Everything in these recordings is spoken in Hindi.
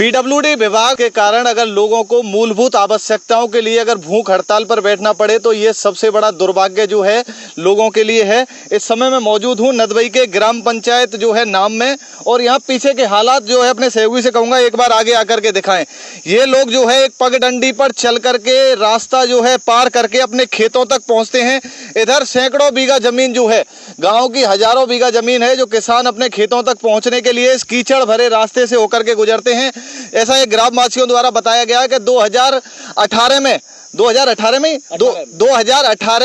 पीडब्ल्यूडी विभाग के कारण अगर लोगों को मूलभूत आवश्यकताओं के लिए अगर भूख हड़ताल पर बैठना पड़े तो ये सबसे बड़ा दुर्भाग्य जो है लोगों के लिए है। इस समय मैं मौजूद हूँ नदबई के ग्राम पंचायत जो है नाम में, और यहाँ पीछे के हालात जो है अपने सहयोगी से कहूँगा एक बार आगे आकर के दिखाएं। ये लोग जो है एक पगडंडी पर चल करके रास्ता जो है पार करके अपने खेतों तक पहुँचते हैं। इधर सैकड़ों बीघा जमीन जो है, गाँव की हजारों बीघा जमीन है जो किसान अपने खेतों तक पहुँचने के लिए इस कीचड़ भरे रास्ते से होकर के गुजरते हैं। ऐसा एक ग्रामवासियों द्वारा बताया गया है कि 2018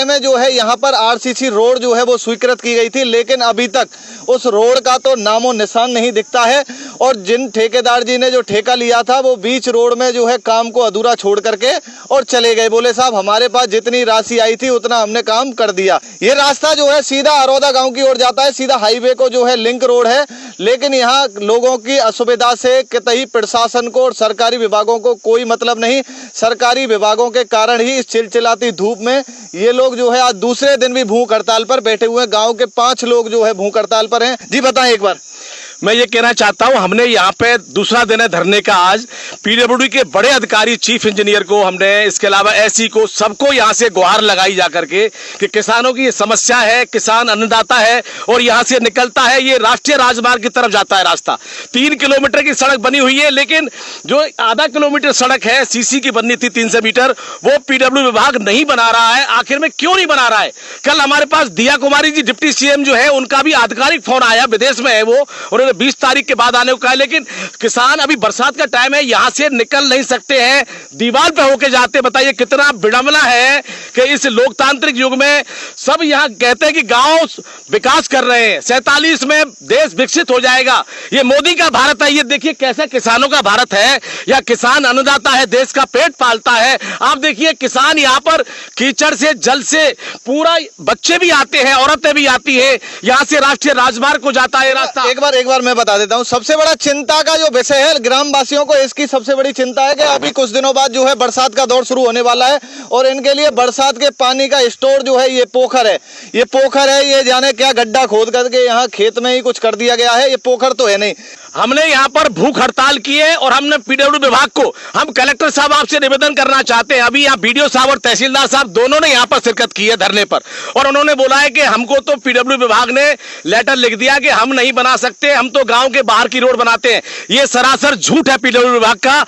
में जो है यहाँ पर आरसीसी रोड जो है वो स्वीकृत की गई थी, लेकिन अभी तक उस रोड का तो नामो निशान नहीं दिखता है। और जिन ठेकेदार जी ने जो ठेका लिया था वो बीच रोड में जो है काम को अधूरा छोड़ करके और चले गए। बोले साहब हमारे पास जितनी राशि आई थी उतना हमने काम कर दिया। ये रास्ता जो है सीधा अरोदा गांव की ओर जाता है, सीधा हाईवे को जो है लिंक रोड है, लेकिन यहाँ लोगों की असुविधा से कतई प्रशासन को और सरकारी विभागों को कोई मतलब नहीं। सरकारी विभागों के कारण ही इस चिलचिलाती धूप में ये लोग जो है आज दूसरे दिन भी भूख हड़ताल पर बैठे हुए हैं। गांव के 5 लोग जो है भूख हड़ताल पर हैं। जी बताएं एक बार। मैं ये कहना चाहता हूं, हमने यहाँ पे दूसरा दिन है धरने का। आज पीडब्ल्यूडी के बड़े अधिकारी, चीफ इंजीनियर को हमने, इसके अलावा एसई को, सबको यहाँ से गुहार लगाई जा करके कि किसानों की ये समस्या है, किसान अन्नदाता है और यहाँ से निकलता है, ये राष्ट्रीय राजमार्ग की तरफ जाता है रास्ता। 3 किलोमीटर की सड़क बनी हुई है, लेकिन जो आधा किलोमीटर सड़क है सीसी की बननी थी 300 मीटर, वो पीडब्ल्यू विभाग नहीं बना रहा है। आखिर में क्यों नहीं बना रहा है? कल हमारे पास दिया कुमारी जी डिप्टी सीएम जो है, उनका भी आधिकारिक फोन आया, विदेश में है वो, 20 तारीख के बाद आने को कहा, लेकिन किसान अभी बरसात का टाइम है, यहां से निकल नहीं सकते हैं, दीवार पे होके जाते। बताइए कितना विडंबना है कि इस लोकतांत्रिक युग में सब यहां कहते हैं कि गांव विकास कर रहे हैं, 47 में देश विकसित हो जाएगा, ये मोदी का भारत है। ये देखिए कैसे किसानों का भारत है, या किसान अन्नदाता है, देश का पेट पालता है। आप देखिए किसान यहां पर कीचड़ से, जल से, पूरा बच्चे भी आते हैं, औरतें भी आती है, यहां से राष्ट्रीय राजमार्ग को जाता है रास्ता। एक बार मैं बता देता हूं, सबसे बड़ा चिंता का जो विषय है ग्रामवासियों को, इसकी सबसे बड़ी चिंता है कि अभी कुछ दिनों बाद जो है बरसात का दौर शुरू होने वाला है और इनके लिए बरसात के पानी का स्टोर जो है ये पोखर है, ये जाने क्या गड्ढा खोद करके यहाँ खेत में ही कुछ कर दिया गया है। ये पोखर तो है नहीं। हमने यहाँ पर भूख हड़ताल की है और हमने पीडब्ल्यू विभाग को, हम कलेक्टर साहब आपसे निवेदन करना चाहते हैं, अभी यहाँ बीडीओ साहब और तहसीलदार साहब दोनों ने यहाँ पर शिरकत की है धरने पर, और उन्होंने बोला है कि हमको तो पीडब्ल्यू विभाग ने लेटर लिख दिया कि हम नहीं बना सकते, हम तो गांव के बाहर की रोड बनाते हैं। ये सरासर झूठ है पीडब्ल्यू विभाग का।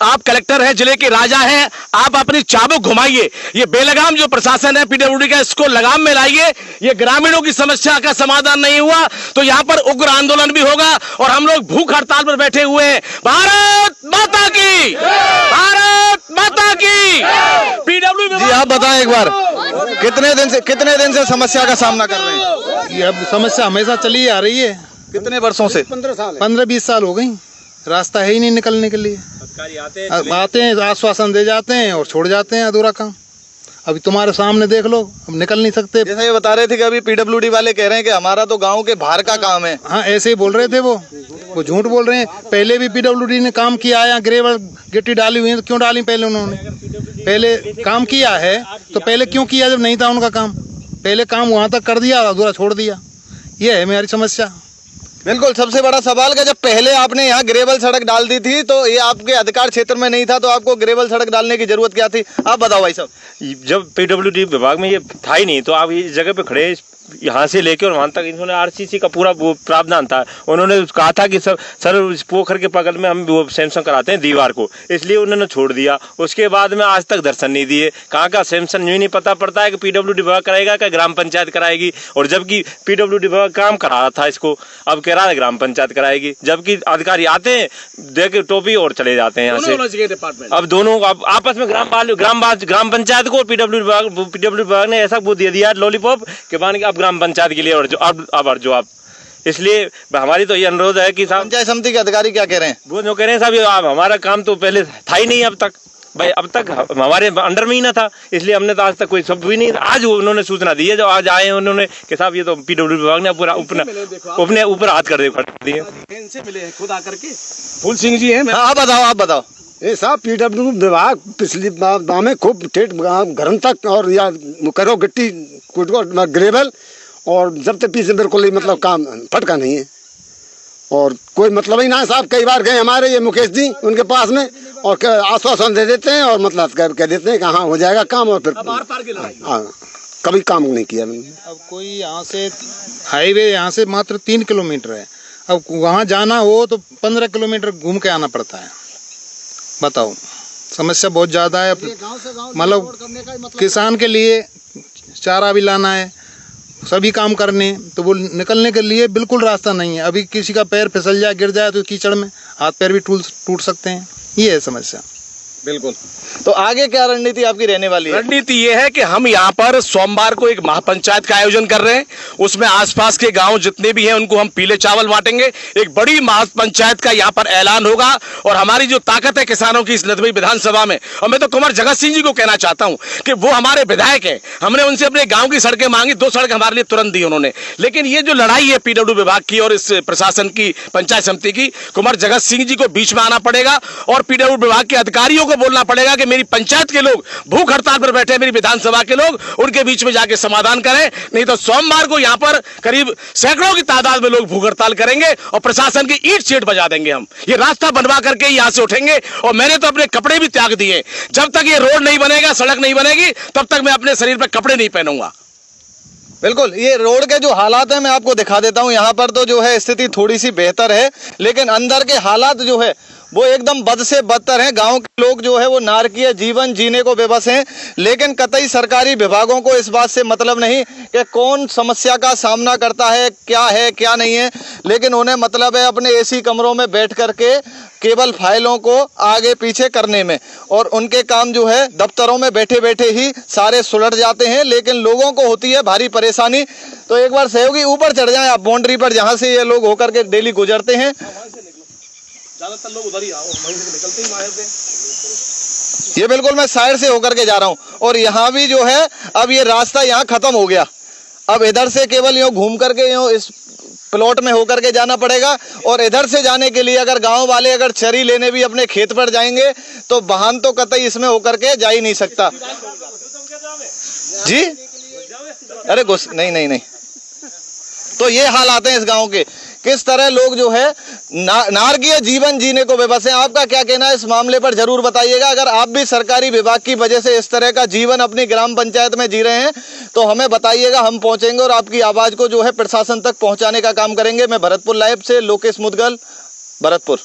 आप कलेक्टर हैं, जिले के राजा हैं, आप अपनी चाबुक घुमाइए। ये बेलगाम जो प्रशासन है पीडब्ल्यूडी का, इसको लगाम में लाइए। ये ग्रामीणों की समस्या का समाधान नहीं हुआ तो यहाँ पर उग्र आंदोलन भी होगा और हम लोग भूख हड़ताल पर बैठे हुए हैं। भारत माता की, भारत माता की। पीडब्ल्यू जी आप बताएं एक बार, कितने दिन से समस्या का सामना कर रहे हैं? ये अब समस्या हमेशा चली आ रही है। कितने वर्षों से? 15-20 साल हो गई। रास्ता है ही नहीं निकलने के लिए। आते हैं, आश्वासन दे जाते हैं और छोड़ जाते हैं अधूरा काम। अभी तुम्हारे सामने देख लो, हम निकल नहीं सकते। जैसा ये बता रहे थे कि अभी पीडब्ल्यूडी वाले कह रहे हैं कि हमारा तो गांव के बाहर का काम है। हाँ ऐसे ही बोल रहे थे, वो झूठ बोल रहे हैं। पहले भी पीडब्ल्यूडी ने काम किया है, ग्रेवल गिट्टी डाली हुई है, तो क्यों डाली पहले उन्होंने? पहले काम किया है तो पहले क्यों किया जब नहीं था उनका काम? पहले काम वहाँ तक कर दिया, अधूरा छोड़ दिया। ये है मेरी समस्या। बिल्कुल, सबसे बड़ा सवाल का जब पहले आपने यहाँ ग्रेवल सड़क डाल दी थी तो ये आपके अधिकार क्षेत्र में नहीं था, तो आपको ग्रेवल सड़क डालने की जरूरत क्या थी? आप बताओ भाई साहब। जब पीडब्ल्यूडी विभाग में ये था ही नहीं तो आप इस जगह पे खड़े, यहाँ से लेके और वहाँ तक इन्होंने आरसीसी का पूरा वो प्रावधान था। उन्होंने कहा था कि सर इस पोखर के बगल में हम वो सैमसंग कराते हैं दीवार को, इसलिए उन्होंने छोड़ दिया। उसके बाद में आज तक दर्शन नहीं दिए। कहाँ का सैमसंग यूँ नहीं पता पड़ता है कि पीडब्ल्यूडी विभाग कराएगा क्या ग्राम पंचायत कराएगी, और जबकि पीडब्ल्यूडी विभाग काम करा रहा था इसको, अब कह रहा है ग्राम पंचायत कराएगी, जबकि अधिकारी आते हैं दे के टोपी और चले जाते हैं यहाँ से। अब दोनों आपस में ग्राम पंचायत को पीडब्ल्यू विभाग ने ऐसा वो दे दिया लॉलीपॉप के बाद अब ग्राम पंचायत के लिए और जो आप इसलिए हमारी तो ये अनुरोध है कि साहब पंचायत समिति के अधिकारी क्या कह रहे हैं? वो जो कह रहे हैं साहब हमारा काम तो पहले था ही नहीं, अब तक भाई अब तक हमारे अंडर में ही ना था, इसलिए हमने तो आज तक कोई सब भी नहीं। आज उन्होंने सूचना दी है, जो आज आए उन्होंने कि साहब ये तो पीडब्ल्यू विभाग ने पूरा अपने ऊपर हाथ कर दिए। इनसे मिले हैं खुद आकर के, फूल सिंह जी हैं। आप बताओ। ये साहब पीडब्ल्यू विभाग पिछली बार में खूब ठेठ घरन तक और या करो गिट्टी ग्रेवल, और जब तक पीछे बिल्कुल मतलब काम फटका नहीं है। और कोई मतलब ही ना है साहब। कई बार गए हमारे ये मुकेश जी उनके पास में और आश्वासन दे देते हैं और मतलब कह देते हैं कि हाँ हो जाएगा काम, और फिर हाँ कभी काम नहीं किया। अब कोई यहाँ से हाईवे यहाँ से मात्र 3 किलोमीटर है, अब वहाँ जाना हो तो 15 किलोमीटर घूम के आना पड़ता है। बताओ, समस्या बहुत ज़्यादा है। मतलब किसान के लिए चारा भी लाना है, सभी काम करने, तो वो निकलने के लिए बिल्कुल रास्ता नहीं है। अभी किसी का पैर फिसल जाए, गिर जाए तो कीचड़ में हाथ पैर भी टूट सकते हैं। ये है समस्या। बिल्कुल। तो आगे क्या रणनीति आपकी रहने वाली है? रणनीति ये है कि हम यहाँ पर सोमवार को एक महापंचायत का आयोजन कर रहे हैं। उसमें आसपास के गांव जितने भी हैं उनको हम पीले चावल बांटेंगे। एक बड़ी महापंचायत का यहाँ पर ऐलान होगा और हमारी जो ताकत है किसानों की इस नदबई विधानसभा में, और मैं तो कुंवर जगत सिंह जी को कहना चाहता हूँ कि वो हमारे विधायक हैं। हमने उनसे अपने गाँव की सड़कें मांगी, 2 सड़क हमारे लिए तुरंत दी उन्होंने। लेकिन ये जो लड़ाई है पीडब्ल्यू विभाग की और इस प्रशासन की, पंचायत समिति की, कुंवर जगत सिंह जी को बीच में आना पड़ेगा और पीडब्ल्यू विभाग के अधिकारियों को बोलना पड़ेगा कि मेरी पंचायत के लोग भूख हड़ताल पर बैठे, मेरी विधानसभा के लोग, उनके बीच में जाके समाधान करें। नहीं तो सोमवार को यहाँ पर करीब सैकड़ों की तादाद में लोग भूख हड़ताल करेंगे और प्रशासन की ईंट सीट बजा देंगे। हम ये रास्ता बनवा करके यहाँ से उठेंगे। और मैंने तो अपने कपड़े भी त्याग दिए। जब तक ये रोड नहीं बनेगा, सड़क नहीं बनेगी, तब तक मैं अपने शरीर पर कपड़े नहीं पहनूंगा। बिल्कुल। ये रोड के जो हालात है मैं आपको दिखा देता हूँ। यहाँ पर तो जो है स्थिति थोड़ी सी बेहतर है, लेकिन अंदर के हालात जो है वो एकदम बद से बदतर हैं। गांव के लोग जो है वो नारकीय जीवन जीने को बेबस हैं, लेकिन कतई सरकारी विभागों को इस बात से मतलब नहीं कि कौन समस्या का सामना करता है क्या नहीं है। लेकिन उन्हें मतलब है अपने एसी कमरों में बैठ करके केवल फाइलों को आगे पीछे करने में, और उनके काम जो है दफ्तरों में बैठे बैठे ही सारे सुलट जाते हैं। लेकिन लोगों को होती है भारी परेशानी। तो एक बार सहयोगी ऊपर चढ़ जाएं आप बाउंड्री पर, जहाँ से ये लोग होकर के डेली गुजरते हैं। ज्यादातर लोग उधर ही आओ, वहीं से निकलते ही माहिर से। ये बिल्कुल मैं साइड से होकर के जा रहा हूँ और यहाँ भी जो है अब ये रास्ता यहाँ खत्म हो गया। अब इधर से केवल यूँ घूम करके यूँ इस प्लॉट में होकर के जाना पड़ेगा। और इधर से जाने के लिए अगर गांव वाले अगर चरी लेने भी अपने खेत पर जाएंगे तो वाहन तो कतई इसमें होकर के जा ही नहीं सकता। जी अरे नहीं। तो ये हालात हैं इस गांव के, किस तरह लोग जो है नारकीय जीवन जीने को बेबस हैं। आपका क्या कहना है इस मामले पर जरूर बताइएगा। अगर आप भी सरकारी विभाग की वजह से इस तरह का जीवन अपनी ग्राम पंचायत में जी रहे हैं तो हमें बताइएगा, हम पहुंचेंगे और आपकी आवाज को जो है प्रशासन तक पहुंचाने का काम करेंगे। मैं भरतपुर लाइव से लोकेश मुदगल, भरतपुर।